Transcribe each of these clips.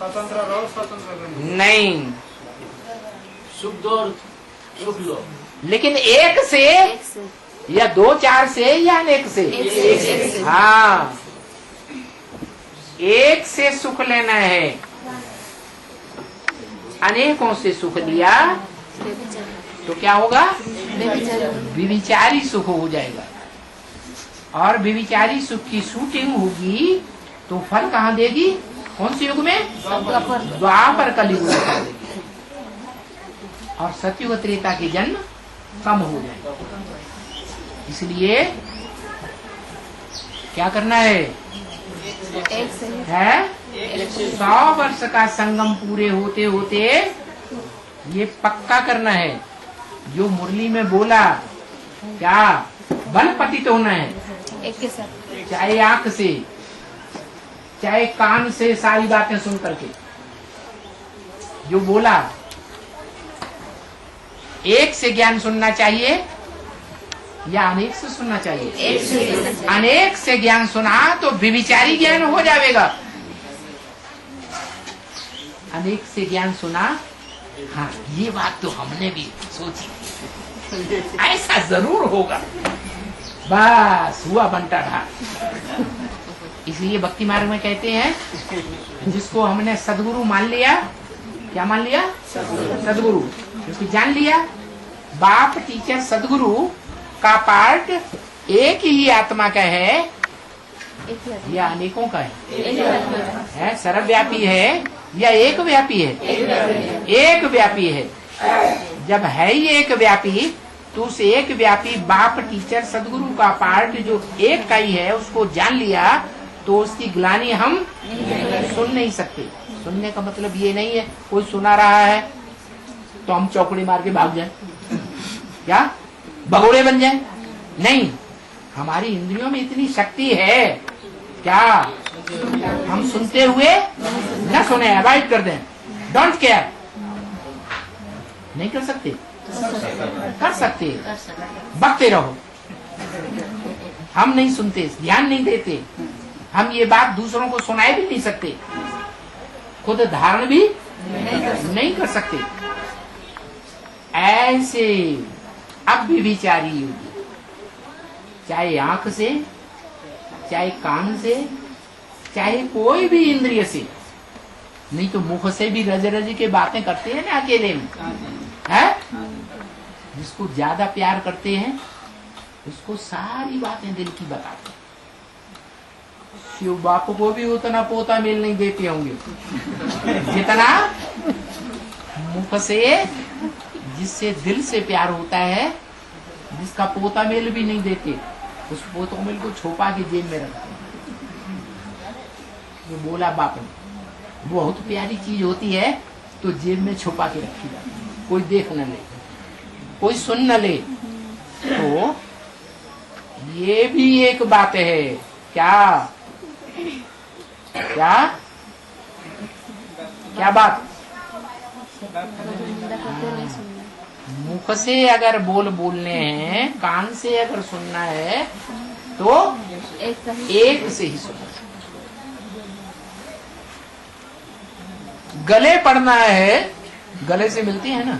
स्वतंत्र रहो, स्वतंत्र रहो। नहीं, सुख दो और सुख लो। लेकिन एक से या दो चार से या अनेक से? हाँ, एक से सुख लेना है, अनेकों से सुख लिया तो क्या होगा? विविचारी सुख हो जाएगा। और विविचारी सुख की शूटिंग होगी तो फल कहाँ देगी? कौन से युग में? द्वापर कलयुग में फल देगी। और सतयुग त्रेता की जन्म कम हो जाएगा। इसलिए क्या करना है? 100 वर्ष का संगम पूरे होते होते ये पक्का करना है। जो मुरली में बोला, क्या बल पतित होना है, चाहे आंख से चाहे कान से सारी बातें सुन करके। जो बोला, एक से ज्ञान सुनना चाहिए या अनेक से सुनना चाहिए? अनेक से ज्ञान सुना तो विविचारी ज्ञान हो जाएगा। अनेक से ज्ञान सुना, हाँ ये बात तो हमने भी सोची थी, ऐसा जरूर होगा, बस हुआ बनता था। इसलिए भक्ति मार्ग में कहते हैं जिसको हमने सदगुरु मान लिया, क्या मान लिया? सदगुरु। क्योंकि जान लिया बाप टीचर सदगुरु का पार्ट एक ही आत्मा का है या अनेकों का है? सर्वव्यापी है या एक व्यापी है? एक व्यापी है। जब है ही एक व्यापी तो उस एक व्यापी बाप टीचर सदगुरु का पार्ट जो एक का ही है उसको जान लिया तो उसकी ग्लानि हम सुन नहीं सकते। सुनने का मतलब ये नहीं है कोई सुना रहा है तो हम चौकड़ी मार के भाग जाए, क्या भगोड़े बन जाए? नहीं, हमारी इंद्रियों में इतनी शक्ति है क्या हम सुनते हुए न सुने, अवॉइड कर दें, डोंट केयर? नहीं कर सकते? कर सकते, बकते रहो। हम नहीं सुनते, ध्यान नहीं देते, हम ये बात दूसरों को सुनाए भी नहीं सकते, खुद धारण भी नहीं कर सकते। ऐसे अब भी विचारी योगी, चाहे आंख से, चाहे कान से, चाहे कोई भी इंद्रिय से, नहीं तो मुख से भी रज रज के बातें करते हैं ना अकेले में, है? जिसको ज्यादा प्यार करते हैं उसको सारी बातें दिल की बताते हैं। शिव बापू को भी उतना पोता मेल नहीं देते होंगे जितना मुख से, जिससे दिल से प्यार होता है, जिसका पोता मेल भी नहीं देते, उस पोता मेल को छुपा के जेब में रखते हैं। जो बोला बाप ने बहुत प्यारी चीज होती है तो जेब में छुपा के रखी जाती है, कोई देख न ले, कोई सुन न ले। तो ये भी एक बात है, क्या क्या क्या बात? मुख से अगर बोलने हैं, कान से अगर सुनना है तो एक से ही सुनना। गले पड़ना है, गले से मिलते हैं ना,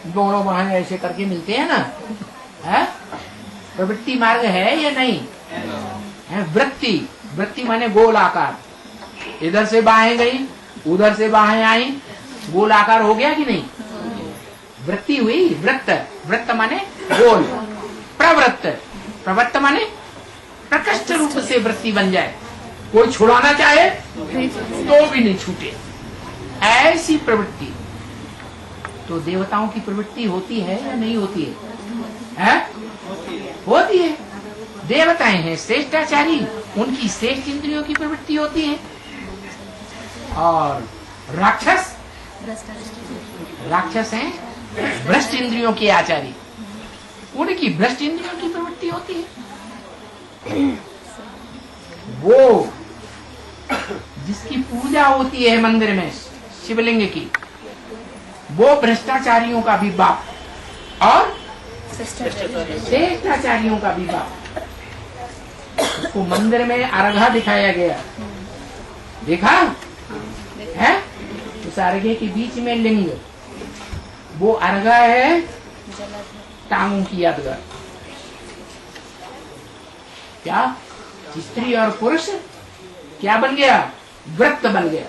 दोनों बाहें ऐसे करके मिलते हैं ना, है? प्रवृत्ति मार्ग है या नहीं है? वृत्ति, वृत्ति माने गोल आकार, इधर से बाहें गई उधर से बाहें आई, गोल आकार हो गया कि नहीं? वृत्ति हुई। वृत्त, वृत्त माने गोल, प्रवृत्त, प्रवृत्त माने प्रकृष्ट रूप से वृत्ति बन जाए, कोई छुड़ाना चाहे तो भी नहीं छूटे, ऐसी प्रवृत्ति। तो देवताओं की प्रवृत्ति होती है या नहीं होती है? होती है। देवताएं हैं श्रेष्ठाचारी, उनकी श्रेष्ठ इंद्रियों की प्रवृत्ति होती है। और राक्षस, राक्षस हैं भ्रष्ट इंद्रियों के आचारी, उनकी भ्रष्ट इंद्रियों की प्रवृत्ति होती है। वो जिसकी पूजा होती है मंदिर में शिवलिंग की, वो भ्रष्टाचारियों का भी बाप और श्रेष्ठाचारियों का भी बाप। उसको मंदिर में अर्घा दिखाया गया, देखा? इस अर्घ्य के बीच में लिंग, वो अर्घा है टांगों की यादगार। क्या स्त्री और पुरुष क्या बन गया? व्रत बन गया।